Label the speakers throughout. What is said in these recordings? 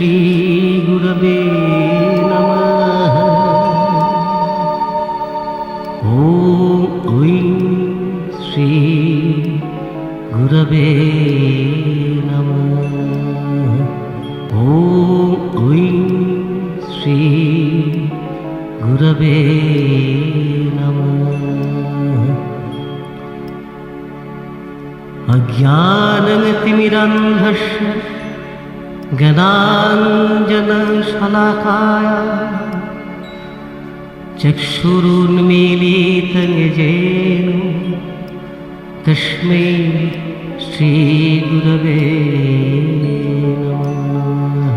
Speaker 1: श्री गुरवे नमः। ॐ ऐं श्री गुरवे नमः। ॐ ऐं श्री गुरवे नमः। अज्ञानतिमिरान्धस्य ज्ञानाञ्जनशलाकाय चक्षुरुन्मीलितं येन तस्मै श्रीगुरवे नमः।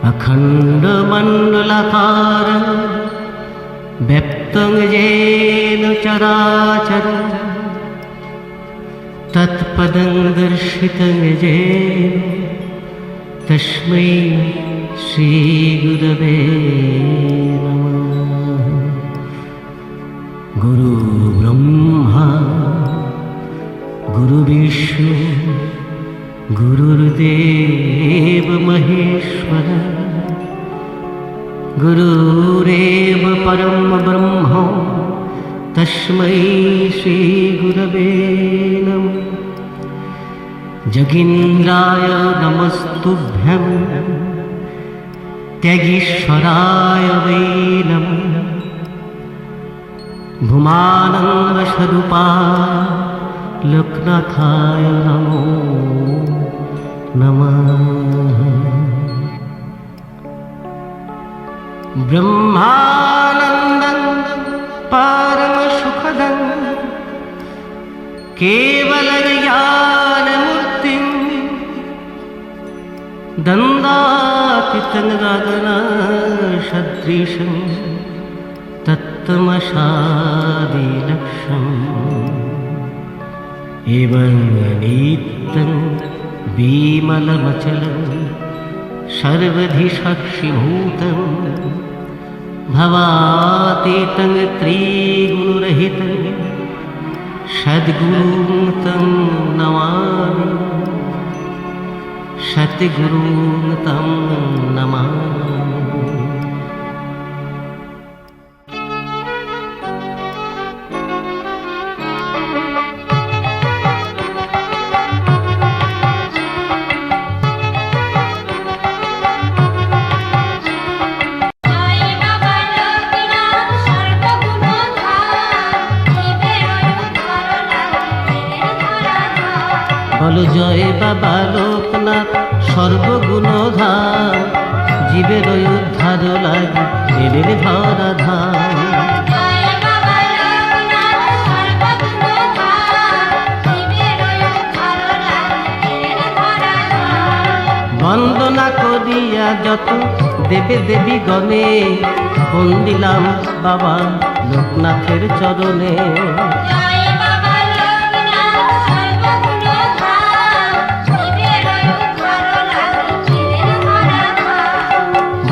Speaker 1: अखण्डमण्डलाकारं व्याप्तं येन चराचरं तत्पदं दर्शितं येन तस्मै श्रीगुरवे नमः। गुरु ब्रह्मा गुरुविष्णु गुरुर्देव महेश्वर गुरुरेव परम ब्रह्म तस्मै श्रीगुरवे नमः। जगीन्द्राय नमस्तुभ्यं त्यागीश्वराय वै नमः। भूमानन्दस्वरूपाय लोकनाथाय नमो नमः। ब्रह्मानन्दं परमसुखदं केवलज्ञानमूर्तिं दन्दातीतं गगनसदृशं तत्त्वमसादिलक्ष्यम् एवं नित्यं विमलमचलं सर्वधि साक्षिभूतं भवातीतं त्रिगुणरहितं सद्गुरुं तं नमामि। सद्गुरुं तं नमामि। বলো জয় বাবা লোকনাথ সর্বগুণধাম জীবের উদ্ধার লাগি এলেন ধরাধাম। বন্দনা করিয়া যত দেবে দেবী গণে বন্দিলাম বাবা লোকনাথের চরণে।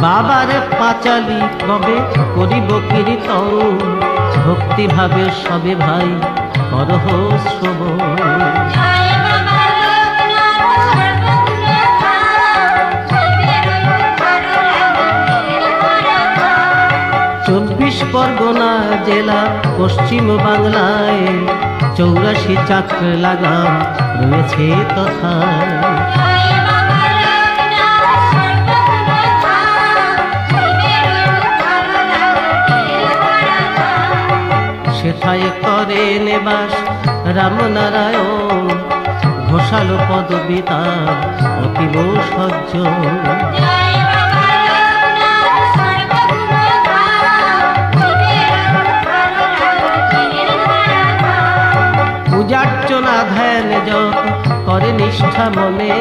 Speaker 1: বাবার পাঁচালি কবে করিব কীর্তন ভক্তিভাবে সবে ভাই করহ শ্রবণ। 24 পরগনা জেলা পশ্চিম বাংলায় 84 চাকর লাগাম রয়েছে তথায়। সেথায় করেন বাস রামনারায়ণ ঘোষাল পদবী তার অতীব সজ্জন। পূজার্চনা ধ্যান জপ করে নিষ্ঠা মনে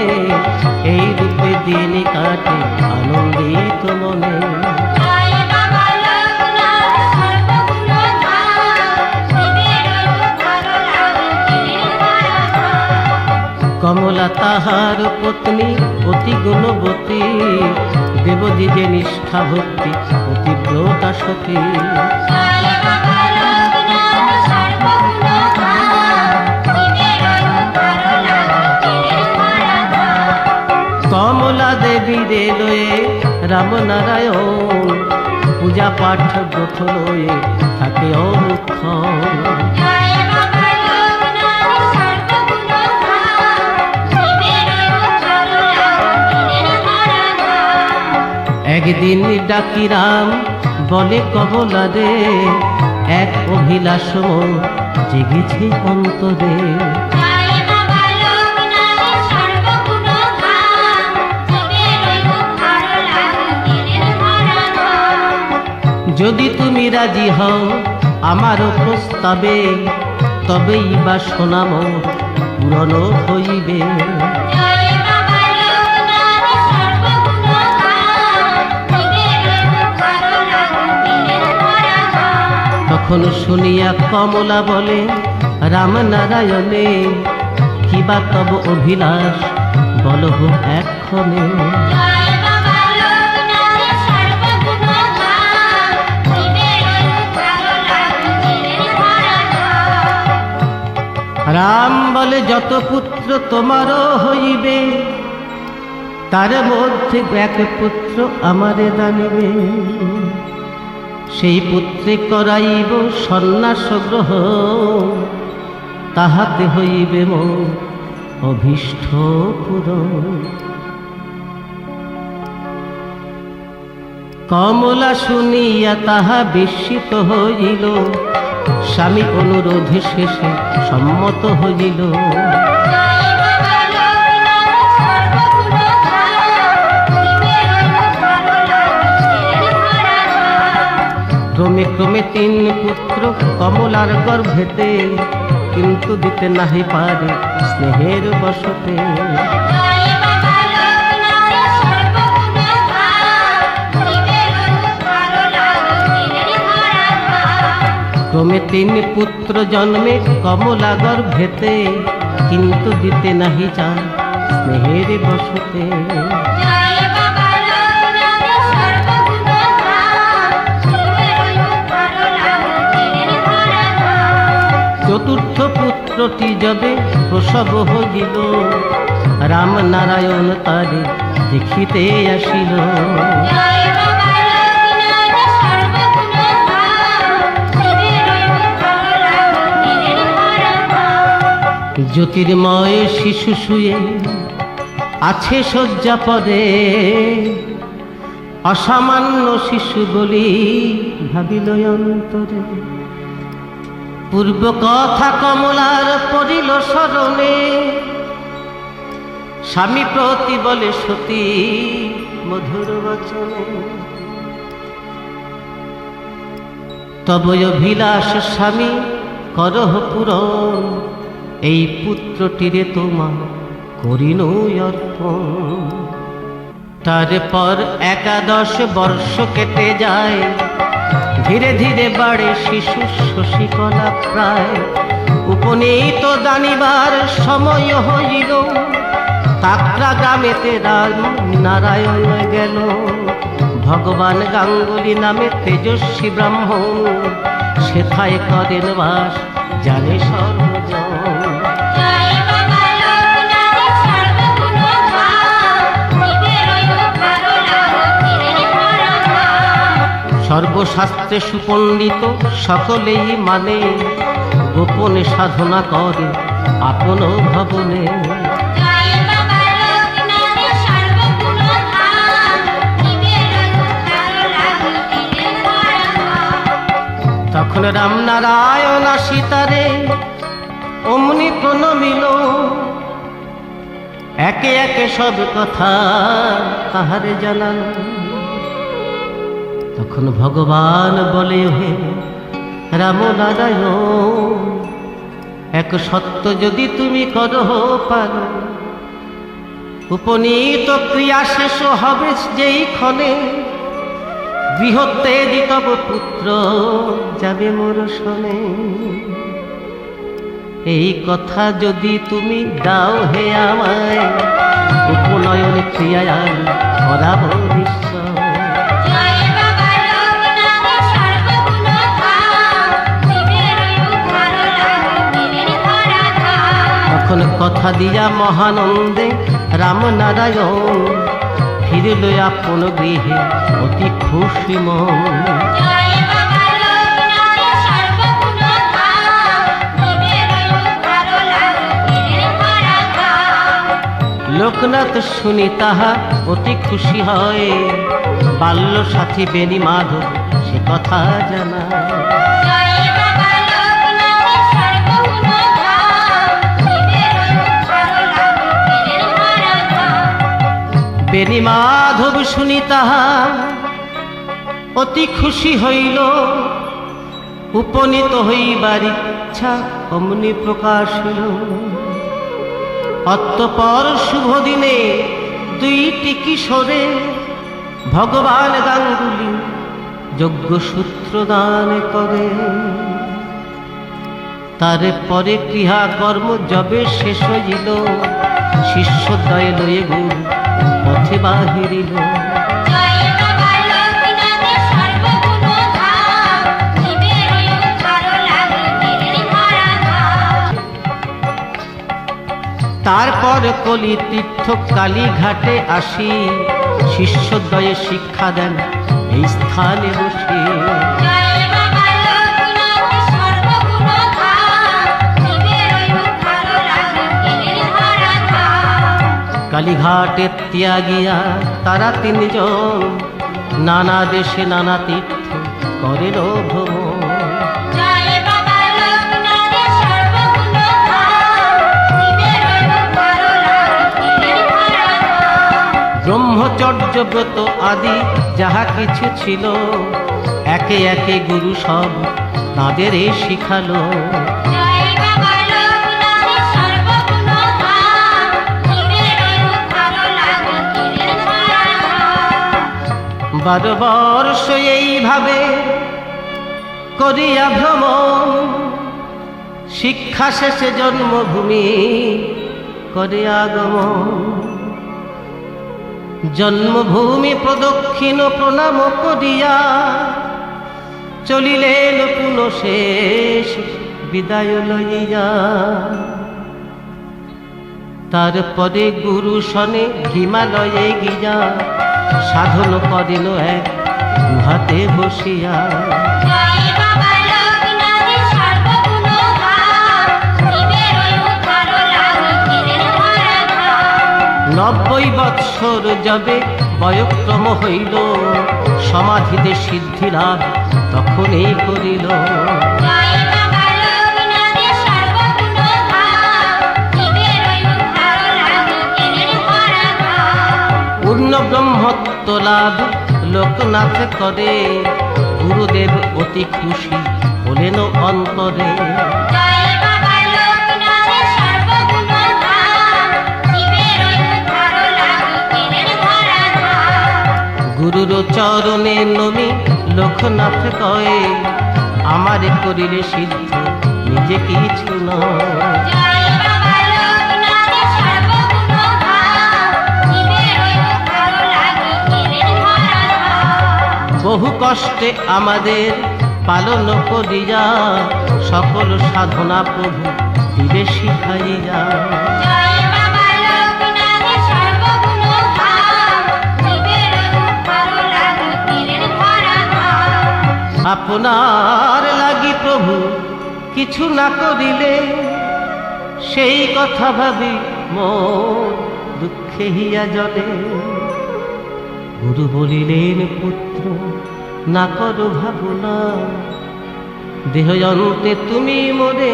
Speaker 1: এই রূপে দিন কাটে আনন্দিত মনে। কমলা তাহার পত্নী অতি গুণবতী দেবদ্বিজে নিষ্ঠা ভক্তি অতিব্রতা সতী। কমল মন্দিরে লয়ে রামনারায়ণ পূজা পাঠ ব্রত লয়ে থাকে অনুক্ষণ। একদিন ডাকি রাম বলে কমলা রে, এক অভিলাষ মোর জেগেছে অন্তরে। যদি তুমি রাজি হও আমার প্রস্তাবে, তবেই বা সোনা মোর পূরণ হইবে। তখন শুনিয়া কমলা বলে রামনারায়ণে, কিবা তব অভিলাষ বলহ এক্ষণে। রাম বলে যত পুত্র তোমারও হইবে, তার মধ্যে এক পুত্র আমারে দানিবে। সেই পুত্রে করাইব সন্ন্যাস গ্রহণ, তাহাতে হইবে মোর অভীষ্ট পূরণ। কমলা শুনিয়া তাহা বিস্মিত হইল, স্বামী অনুরোধে শেষে সম্মত হইল। ক্রমে ক্রমে 3 পুত্র কমলার গর্ভেতে, কিন্তু দিতে নাহি পারে স্নেহের বশতে। ক্রমে 3 পুত্র জন্মে কমলা গর্ভেতে, কিন্তু দিতে নাহি চায় স্নেহের বশতে। চতুর্থ পুত্রটি যবে প্রসব হইল, রামনারায়ণ তারে দেখিতে আসিল। জ্যোতির্ময় শিশু শুয়ে আছে শয্যা পরে, অসামান্য শিশু বলি ভাবিল অন্তরে। পূর্ব কথা কমলার পড়িল স্মরণে, স্বামী প্রতি বলে সতী মধুর বচনে। তব অভিলাষ স্বামী করহ পূরণ, এই পুত্রটিরে তোমা করিন অর্পণ। তারপর 11 বর্ষ কেটে যায়, ধীরে ধীরে বাড়ে শিশু শশীকলা প্রায়। উপনীত দানিবার সময় হইল, কাকড়া গ্রামেতে রাম নারায়ণ গেল। ভগবান গাঙ্গুলি নামে তেজস্বী ব্রাহ্মণ, সেথায় করেন বাস জানে সর্বজন। সর্বশাস্ত্রে সুপণ্ডিত সকলেই মানে, গোপনে সাধনা করে আপন ভবনে। তখন রামনারায়ণ আসিতারে অমনি প্রণমিল, একে একে সব কথা তাহারে জানাল। তখন ভগবান বলে হে রামনারায়ণ, এক সত্য যদি তুমি করহ পারো, উপনীত ক্রিয়া শেষ হবে যেই ক্ষণে, গৃহত্যাগী তব পুত্র যাবে মোর শোনে। এই কথা যদি তুমি দাও হে আমায়, উপনয়ন ক্রিয়ায় করাব নিশ্চয়। তখন কথা দিয়া মহানন্দে রামনারায়ণ ফিরল আপন গৃহে অতি খুশি মন। লোকনাথ শুনি তাহা অতি খুশি হয়, বাল্য সাথী বেনি মাধব সে কথা জানা। বেনি মাধব শুনি তাহা অতি খুশি হইল, উপনীত হইবার ইচ্ছা অমনি প্রকাশ হইল। অতঃপর শুভ দিনে দুইটি কিশোরে ভগবান গাঙ্গুলি যজ্ঞসূত্র দান করে। তারপরে ক্রিয়াকর্ম যবে শেষ হইল, শিষ্যদ্বয় লয়ে গুরু পথে বাহিরিল। তারপর কলি তীর্থ কালীঘাটে আসি, শিষ্যদ্বয়ে শিক্ষা দেন এই স্থানে বসে। কালীঘাটে ত্যাগিয়া তারা তিনজন, নানা দেশে নানা তীর্থ করেন ভ্রমণ। ব্রহ্মচর্য ব্রত আদি যাহা কিছু ছিল, একে একে গুরু সব তাদের শিখালো। বারো বর্ষ এইভাবে করিয়া ভ্রমণ, শিক্ষা শেষে জন্মভূমি করে আগমন। জন্মভূমি প্রদক্ষিণ প্রণাম করিয়া চলিলেন পুনঃ শেষ বিদায় লইয়া। তারপরে গুরু শনে হিমালয়ে গিয়া সাধন করেন এক গুহাতে বসিয়া। 90 বৎসর যবে বয়ক্রম হইল, সমাধিতে সিদ্ধি লাভ তখনই করিল। পূর্ণ ব্রহ্মত্ব লাভ লোকনাথ করে, গুরুদেব অতি খুশি হলেন অন্তরে। গুরুর চরণে নমি লোকনাথ কয়ে, আমারে করিলে সিদ্ধ নিজে কিছু নয়। বহু কষ্টে আমাদের পালন করিয়া, সকল সাধনা প্রভু দিবে শিখাইয়া। আপনার লাগি প্রভু কিছু না করিলে, সেই কথা ভাবি মোর দুঃখে হিয়া জলে। গুরু বলিলেন পুত্র না করো ভাবনা, দেহ অন্তে তুমি মোরে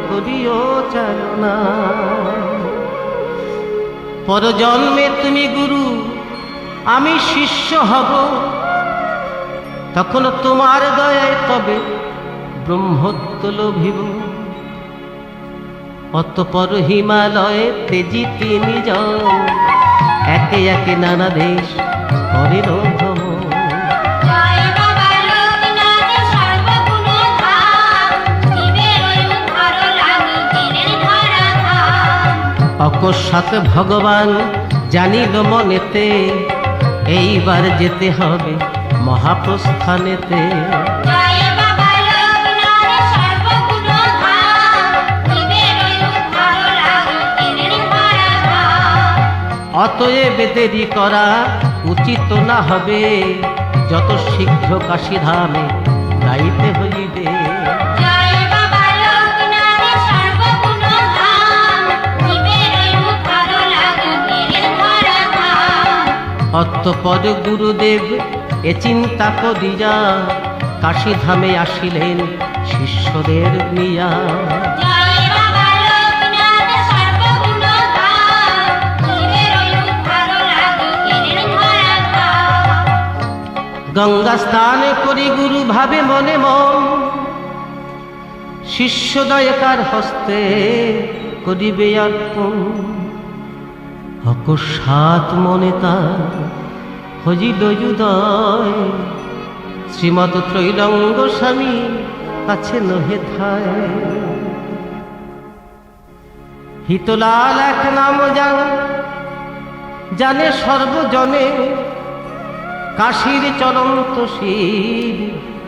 Speaker 1: করিও চালনা। পরজন্মে তুমি গুরু আমি শিষ্য হব, তখন তোমার দয়ায় তবে ব্রহ্মত্ব লভিব। অতঃপর হিমালয়ে তেজি তিনজন, একে একে নানা দেশ করেন ভ্রমণ। অকস্মাৎ ভগবান জানিল মনেতে, এইবার যেতে হবে মহাপ্রস্থানেতে। অতএব দেরি করা উচিত না হবে, যত শীঘ্র কাশীধামে যাইতে হইবে।
Speaker 2: জয় বাবা লোকনাথ সর্বগুণধাম, জীবের রূপ ভালো লাগা গেলেন ধরা ধাম।
Speaker 1: অতঃপর গুরুদেব এ চিন্তা করিয়া কাশীধামে আসিলেন শিষ্যদের নিয়া।
Speaker 2: জয় বাবা লোকনাথ সর্বগুণধাম, জীবের রূপ ভালো লাগা গেলেন ধরা ধাম।
Speaker 1: গঙ্গা স্নান করি গুরু ভাবে মনে মন, শিষ্যদয়কার হস্তে করিবে অর্পণ। অকস্মাৎ মনে তার হইল উদয়, শ্রীমৎ ত্রৈলঙ্গ স্বামী কাছে নহে ধায়। হিতলাল এক নাম জানে সর্বজনে, কাশীর চলন্ত শিব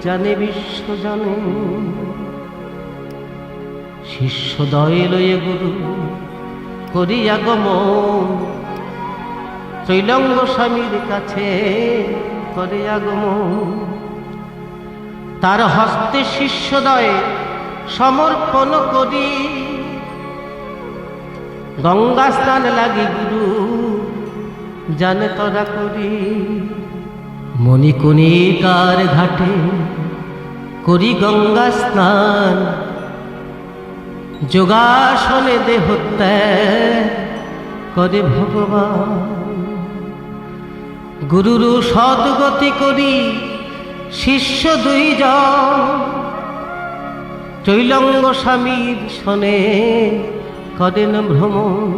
Speaker 1: জানে বিশ্বজনে। শিষ্যদয় লয়ে গুরু করি আগমন, ত্রৈলঙ্গ স্বামীর কাছে করে আগমন। তার হস্তে শিষ্যদয় সমর্পণ করি, গঙ্গা স্নান লাগি গুরু জানে তরা করি। মণিকণিকার ঘাটে করি গঙ্গা স্নান, যোগাসনে দেহ ত্যাগ করে ভগবান। গুরুর সদ্গতি করি শিষ্য দুইজন, ত্রৈলঙ্গ স্বামীর শনে করেন ভ্রমণ।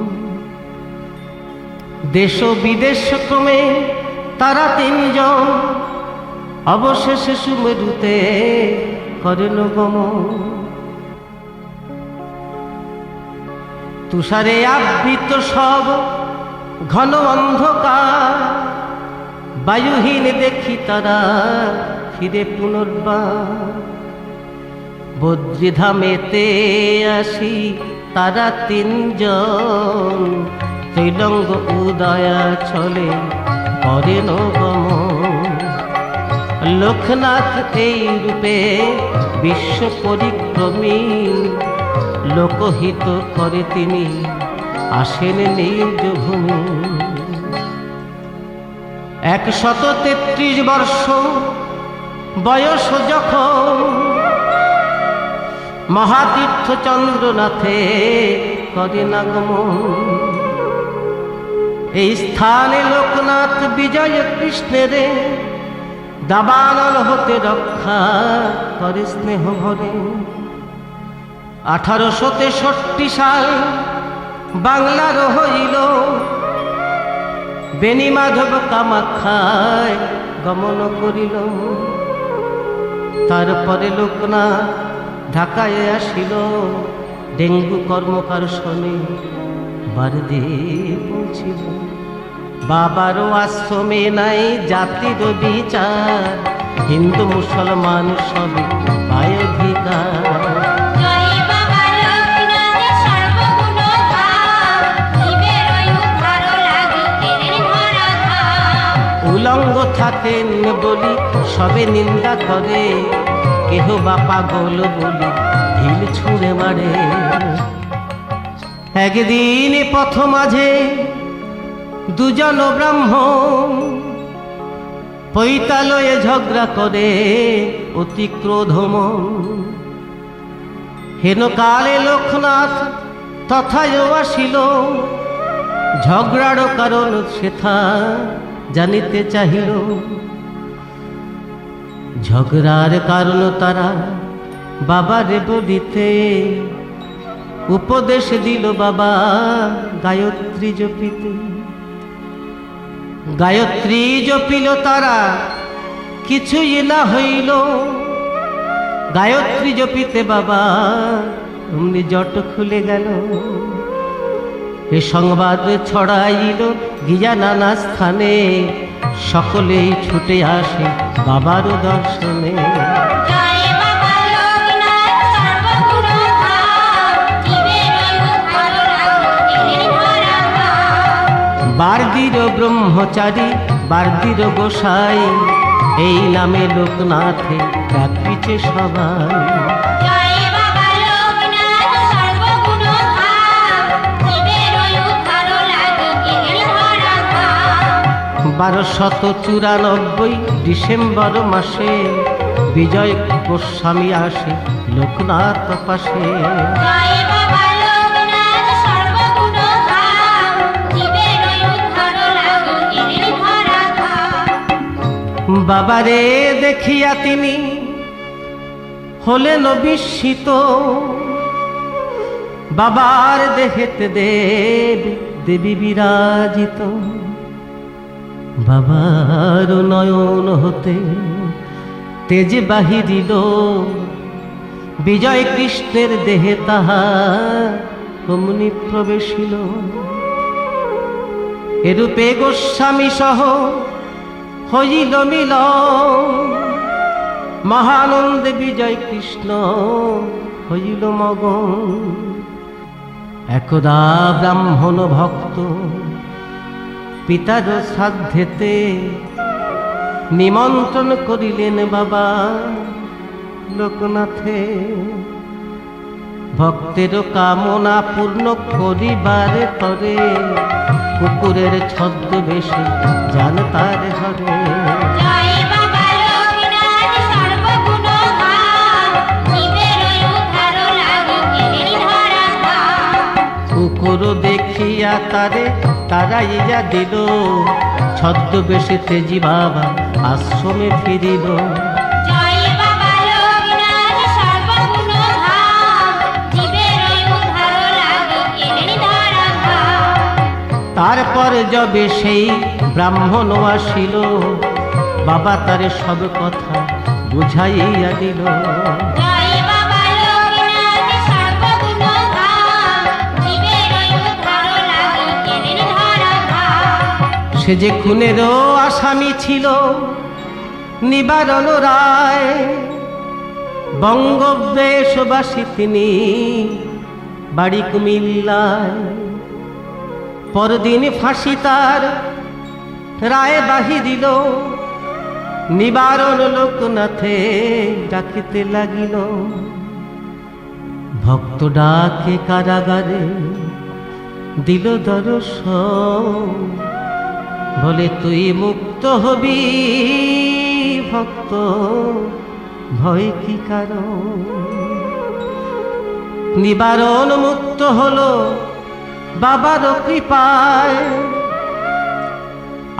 Speaker 1: দেশ বিদেশ ক্রমে তারা তিনজন, অবশেষে সুমেরুতে করেন গমন। তুষারে আবৃত সব ঘন অন্ধকার, বায়ুহীন দেখি তারা ফিরে পুনর্বার। বদ্রীধামেতে আসি তারা তিনজন, ত্রৈলঙ্গ উদয়া চলে করেন গমন। লোকনাথ এই রূপে বিশ্ব পরিক্রমী, লোকহিত করে তিনি আসেন নিজ ভূমি। 133 বর্ষ বয়স যখন, মহাতীর্থ চন্দ্রনাথে করেন আগমন। এই স্থানে লোকনাথ বিজয় কৃষ্ণের দাবানল হতে রক্ষা করে স্নেহ ভরে। 1863 সাল বাংলার হইল, বেণী মাধব কামাখ্যায় গমন করিল। তারপরে লোকনাথ ঢাকায় আসিল, ডেঙ্গু কর্মকার শনি বারদে পৌঁছিল। বাবারও আশ্রমে নাই জাতির বিচার, হিন্দু মুসলমান সবই পায় অধিকার।
Speaker 2: জয় বাবা লোকনাথ সর্বগুণধাম, জীবের রূপ ভালো লাগা গেলেন ধরা ধাম।
Speaker 1: উলঙ্গ থাকেন বলি সবে নিন্দা করে, কেহ বা পাগল বলি ঢিল ছুঁড়ে মারে। একদিন পথ মাঝে দুজন ব্রাহ্মণ, পৈতালয়ে ঝগড়া করে অতি ক্রোধমন। হেন কালে লোকনাথ তথায় আসিল, ঝগড়ার কারণ সেথা জানিতে চাহিল। ঝগড়ার কারণ তারা বাবারে বলিতে, উপদেশ দিল বাবা গায়ত্রী জপিতে। গায়ত্রী জপিল তারা কিছুই না হইল, গায়ত্রী জপিতে বাবা অমনি জট খুলে গেল। এ সংবাদ ছড়াইল গিয়া নানা স্থানে, সকলেই ছুটে আসে বাবার দর্শনে।
Speaker 2: জয় বাবা লোকনাথ সর্বগুণধাম, জীবের রূপ ভালো লাগা গেলেন ধরা ধাম।
Speaker 1: বারদির ব্রহ্মচারী বারদির গোসাই, এই নামে লোকনাথে ডাকিছে সবাই।
Speaker 2: জয় বাবা লোকনাথ সর্বগুণধাম, জীবের উদ্ধার লাগি কেলেন ধরা ধাম।
Speaker 1: 1294 ডিসেম্বর মাসে বিজয় গোস্বামী আসে লোকনাথ পাশে।
Speaker 2: জয় বাবা লোকনাথ সর্বগুণধাম, জীবের উদ্ধার লাগি কেলেন ধরা ধাম।
Speaker 1: বাবারে দেখিয়া তিনি হলেন বিস্মিত, বাবার দেহেতে দেব দেবী বিরাজিত। বাবার নয়ন হতে তেজ বাহিরিল, বিজয় কৃষ্ণের দেহে তাহা অমনি প্রবেশিল। এরূপে গোস্বামী সহ হইল মিলন, মহানন্দে বিজয় কৃষ্ণ হইল মগন। একদা ব্রাহ্মণ ভক্ত পিতার শ্রাদ্ধেতে নিমন্ত্রণ করিলেন বাবা লোকনাথে। ভক্তের কামনা পূর্ণ করিবারে তরে, কুকুরের ছদ্মবেশে যান তার ঘরে।
Speaker 2: জয় বাবা লোকনাথ সর্বগুণধাম, জীবের উদ্ধার লাগি কেলেন ধরা ধাম।
Speaker 1: কুকুর দেখিয়া তারে তারাইয়া দিল, ছদ্মবেশে তেজি বাবা আশ্রমে ফিরিল।
Speaker 2: জয় বাবা লোকনাথ সর্বগুণধাম, জীবের উদ্ধার লাগি কেলেন ধরা ধাম।
Speaker 1: তারপর যবে সেই ব্রাহ্মণ আসিল, বাবা তারে সব কথা বুঝাইয়া দিল।
Speaker 2: জয় বাবা লোকনাথ সর্বগুণধাম, জীবের উদ্ধার লাগি কেলেন ধরা ধাম।
Speaker 1: সে যে খুনেরও আসামি ছিল নিবারণ রায়, বঙ্গবেশবাসী তিনি বাড়ি কুমিল্লায়। পরদিন ফাঁসি তার রায় বাহিরিল, নিবারণ লোকনাথে ডাকিতে লাগিল। ভক্ত ডাকে কারাগারে দিল দর্শন, বলে তুই মুক্ত হবি ভক্ত, ভয় কি কারণ। নিবারণ মুক্ত হলো বাবার কৃপায়,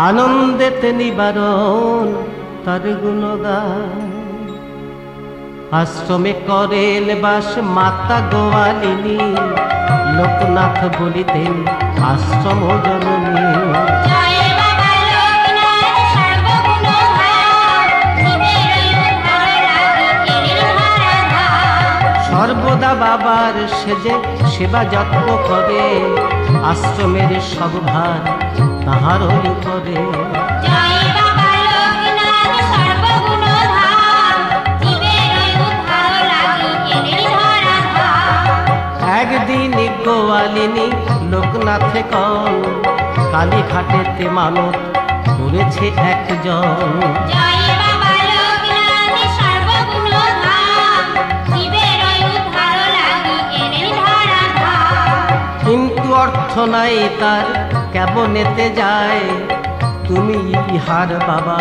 Speaker 1: আনন্দেতে নিবারণ তার গুণ গায়। আশ্রমে করেন বাস মাতা গোয়ালিনী, লোকনাথ বলিতেন আশ্রম জননী।
Speaker 2: জয় বাবা লোকনাথ সর্বগুণধাম, জীবের উদ্ধার লাগি কেলেন ধরা ধাম।
Speaker 1: সর্বদা বাবার সেজে সেবা যত্ন করে, আশ্রমের সব ভার তাহারই করে।
Speaker 2: জয় বাবা লোকনাথ সর্বগুণধাম, জীবের উদ্ধার লাগি কেলেন ধরা ধাম।
Speaker 1: একদিন গোয়ালিনী লোকনাথে কল, কালীঘাটেতে মানত করেছে একজন।
Speaker 2: জয় বাবা লোকনাথ সর্বগুণধাম, জীবের উদ্ধার লাগি কেলেন ধরা ধাম।
Speaker 1: কিন্তু অর্থ নাই তার কেমনেতে যায়, তুমি ইহার বাবা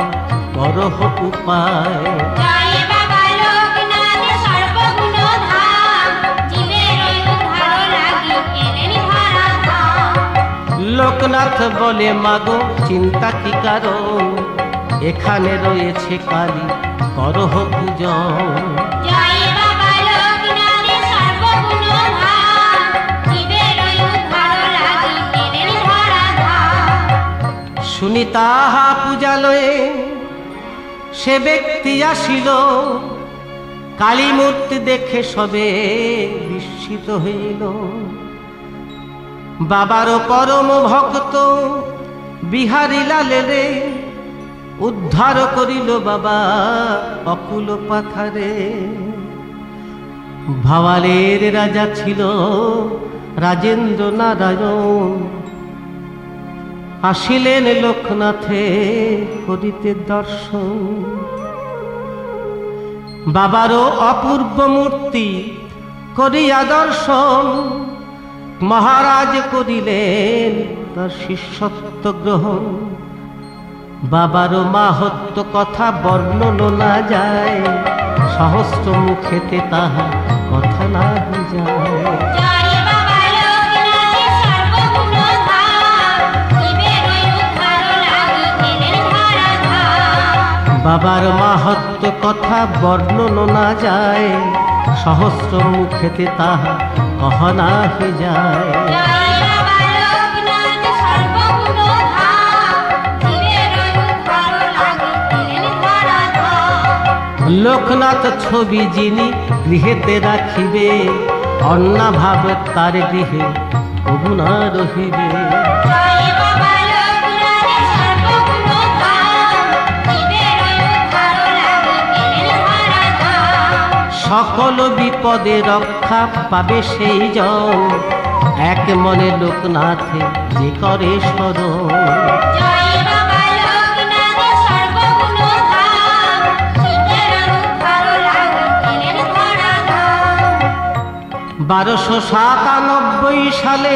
Speaker 1: করহ উপায়।
Speaker 2: জয় বাবা লোকনাথ সর্বগুণধাম, জীবের উদ্ধার লাগি কেলেন ধরা ধাম।
Speaker 1: লোকনাথ বলে মাগো চিন্তা কি কারণ, এখানে রয়েছে কালী করহ পূজন।
Speaker 2: জয় বাবা লোকনাথ সর্বগুণধাম, জীবের উদ্ধার লাগি কেলেন ধরা ধাম।
Speaker 1: শুনি তাহা পূজালয়ে সে ব্যক্তি আসিল, কালী মূর্তি দেখে সবে বিস্মিত হইল। বাবার পরম ভক্ত বিহারী লালেরে উদ্ধার করিল বাবা অকুল পাথারে। ভাওয়ালের রাজা ছিল রাজেন্দ্র নারায়ণ, আসিলেন লোকনাথে করিতে দর্শন। বাবারও অপূর্ব মূর্তি করিয়া দর্শন, মহারাজ করিলেন তার শিষ্যত্ব গ্রহণ। বাবারও মাহাত্ম্য কথা বর্ণন না যায়, সহস্র মুখেতে তাহা কথা না যায়।
Speaker 2: জয় বাবা লোকনাথের সর্বগুণধাম, জীবের ওই উদ্ধার লাগি গেলেন ধরাধাম।
Speaker 1: বাবার মাহাত্ম্য কথা বর্ণন না যায়, সহস্র মুখেতে তাহা কহা না যায়।
Speaker 2: জয় বাবা লোকনাথের সর্বগুণধাম, জীবের ওই উদ্ধার লাগি গেলেন ধরাধাম।
Speaker 1: লোকনাথ ছবি যিনি গৃহেতে রাখিবে, অন্নাভাব তার গৃহে কবু না রহিবে।
Speaker 2: জয় বাবা লোকনাথের সর্বগুণধাম, জীবের ওই উদ্ধার লাগি গেলেন ধরাধাম।
Speaker 1: সকল বিপদে রক্ষা পাবে সেই জন, এক মনে লোকনাথে যে করে স্মরণ।
Speaker 2: জয় বাবা লোকনাথের সর্বগুণধাম, জীবের ওই উদ্ধার লাগি গেলেন ধরাধাম।
Speaker 1: 1297 সালে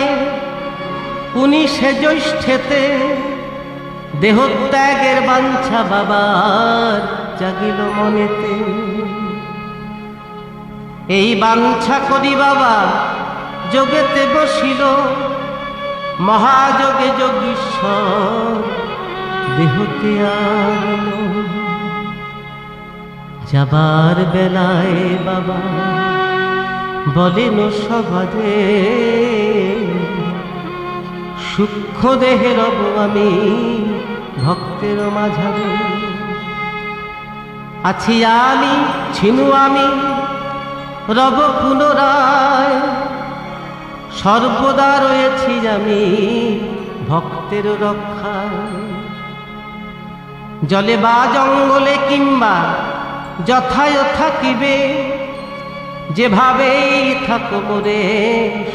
Speaker 1: 19শে জ্যৈষ্ঠেতে দেহত্যাগের বাঞ্ছা বাবার জাগিল মনেতে। এই বাঞ্ছা করি বাবা যোগেতে বসিল, মহাযোগে যোগীশ্বর দেহতে আনল। যাবার বেলায় বাবা বলেন সভাজে, সূক্ষ্ম দেহে রব আমি ভক্তের মাঝারে। আছি আমি ছিনু আমি রব পুনরায়, সর্বদা রয়েছি আমি ভক্তের রক্ষায়। জলে বা জঙ্গলে কিংবা যথায় থাকিবে, যেভাবেই থাকো মোরে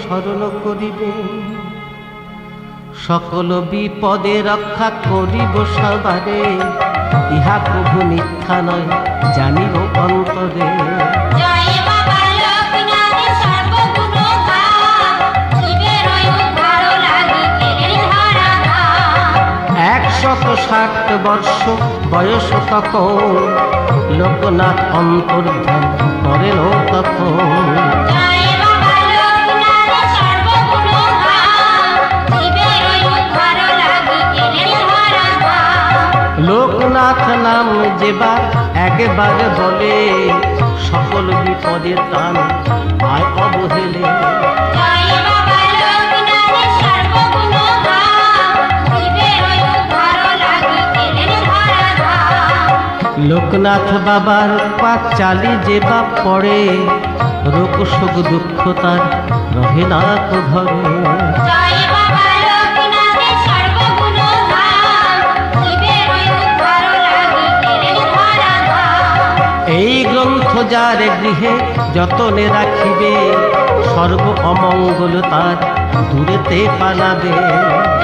Speaker 1: স্মরণ করিবে। সকল বিপদে রক্ষা করিব সবারে, ইহা প্রভু মিথ্যা নয় জানিব অন্তরে।
Speaker 2: জয় বাবা লোকনাথের সর্বগুণধাম, জীবের ওই উদ্ধার লাগি গেলেন ধরাধাম।
Speaker 1: 160 বর্ষ বয়স তখন, লোকনাথ অন্তর্ধান করেন তখন।
Speaker 2: জয় বাবা লোকনাথের সর্বগুণধাম, জীবের ওই উদ্ধার লাগি গেলেন ধরাধাম।
Speaker 1: লোকনাথ নাম যেবা একবার বলে, সকল বিপদের টান আয় অবহেলে।
Speaker 2: জয় বাবা লোকনাথের সর্বগুণধাম, জীবের ওই উদ্ধার লাগি গেলেন ধরাধাম।
Speaker 1: লোকনাথ বাবার পাক চালি যেবা পড়ে, রোগ শোক দুঃখ তার রহে না তো ঘরে।
Speaker 2: জয় বাবা লোকনাথের সর্বগুণধাম, জীবের ওই উদ্ধার লাগি গেলেন ধরাধাম।
Speaker 1: এই গ্রন্থ যার গৃহে যতনে রাখিবে, সর্ব অমঙ্গল তার দূরেতে পালাবে।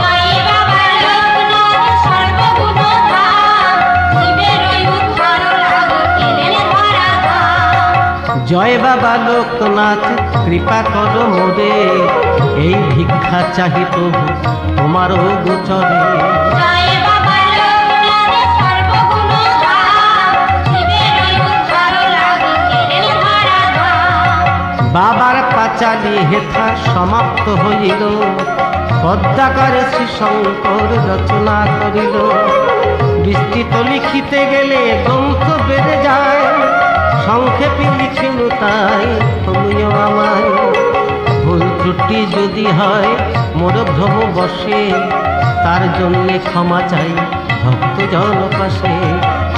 Speaker 2: জয় বাবা লোকনাথের সর্বগুণধাম, জীবের ওই উদ্ধার লাগি গেলেন ধরাধাম।
Speaker 1: জয় বাবা লোকনাথ কৃপা কর মোরে, এই ভিক্ষা চাহি প্রভু তোমারও গোচরে।
Speaker 2: জয় বাবা লোকনাথের সর্বগুণধাম, জীবের ওই উদ্ধার লাগি গেলেন ধরাধাম।
Speaker 1: বাবার পাঁচালি হেথা সমাপ্ত হইল, পদ্মাকারে শ্রী শঙ্কর রচনা করিল। বিস্তৃত লিখিতে গেলে গ্রন্থ বেড়ে যায়, সংক্ষেপে লিখিল তাই তুমিও আমায়। ভুল ত্রুটি যদি হয় মোর ভ্রম বসে, তার জন্যে ক্ষমা চাই ভক্তজন পাশে।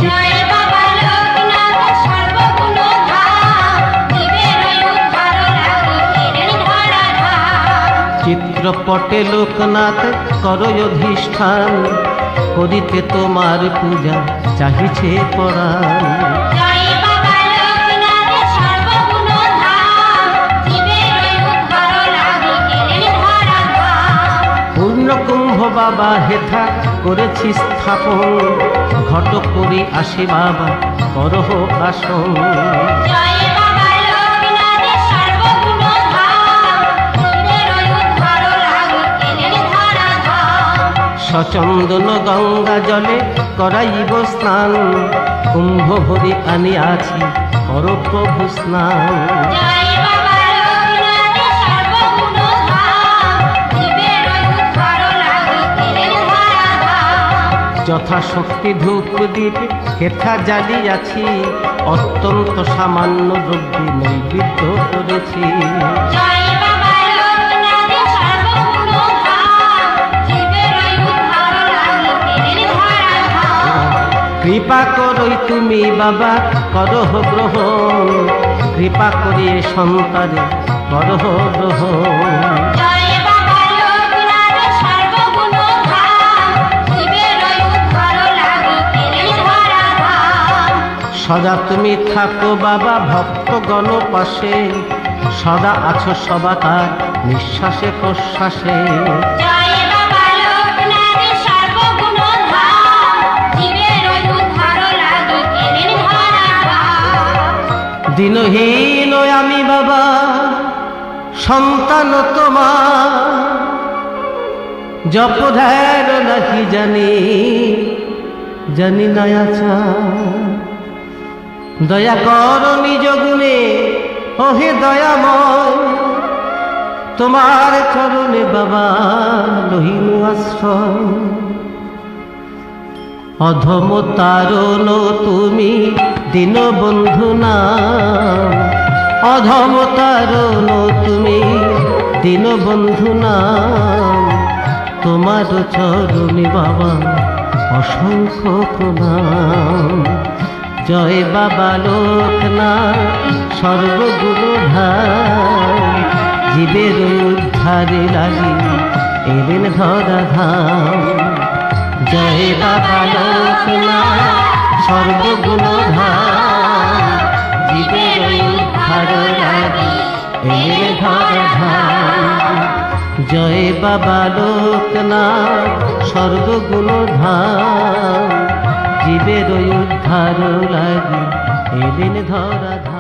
Speaker 2: জয় বাবা লোকনাথের সর্বগুণধাম, জীবের ওই উদ্ধার লাগি গেলেন ধরাধাম।
Speaker 1: চিত্রপটে লোকনাথ কর অধিষ্ঠান, করিতে তোমার পূজা চাহিছে পরাণ।
Speaker 2: জয় বাবা লোকনাথের সর্বগুণধাম, জীবের ওই উদ্ধার লাগি গেলেন ধরাধাম।
Speaker 1: পূর্ণ কুম্ভ বাবা হেথা করেছি স্থাপন, ঘটক করি আসি বাবা করহ আসন।
Speaker 2: জয় বাবা লোকনাথ সর্বগুণধাম, জীবের উদ্ধার লাগি কেলেন ধরাধাম।
Speaker 1: সচন্দন গঙ্গা জলে করাইব স্নান, কুম্ভ ভরি আনিয়াছি কর প্রভু স্নান।
Speaker 2: জয় বাবা লোকনাথ সর্বগুণধাম, জীবের উদ্ধার লাগি কেলেন ধরাধাম।
Speaker 1: যথাশক্তি ধূপ দ্বীপ হেথা জ্বালিয়াছি, অত্যন্ত সামান্য দ্রব্যে নৈবেদ্য করেছি।
Speaker 2: জয় বাবা লোকনাথ সর্বগুণধাম, জীবের উদ্ধার লাগি কেলেন ধরাধাম।
Speaker 1: কৃপা করই তুমি বাবা করহ গ্রহণ, কৃপা করিয়ে সন্তানে করহ গ্রহণ।
Speaker 2: জয় বাবা লোকনাথ সর্বগুণধাম, জীবের উদ্ধার লাগি কেলেন ধরাধাম।
Speaker 1: সদা তুমি থাকো বাবা ভক্তগণ পাশে, সদা আছো সবাকার নিঃশ্বাসে প্রশ্বাসে।
Speaker 2: জয় বাবা লোকনাথ সর্বগুণধাম, জীবের উদ্ধার লাগি কেলেন ধরাধাম।
Speaker 1: দিনহীন আমি বাবা সন্তান তোমার, জপ ধ্যান নাহি জানি জানি না আছা। দয়া কর নিজ গুণে ওহে দয়াময়, তোমার চরণে বাবা লহিন আশ্রয়। অধম তারণ তুমি দীনবন্ধু নাম, অধম তারণ তুমি দীনবন্ধু নাম। তোমার চরণে বাবা অসংখ্য প্রণাম। জয় বাবা লোকনাথ সর্বগুণধাম, জীবের উদ্ধারে লাগি এলেন ধরাধাম। জয় বাবা লোকনাথ সর্বগুণধাম, জীবের উদ্ধার লাগি এলেন ধরাধাম। জয় বাবা লোকনাথ সর্বগুণধাম, জীবের উদ্ধার লাগি এলেন ধরাধাম।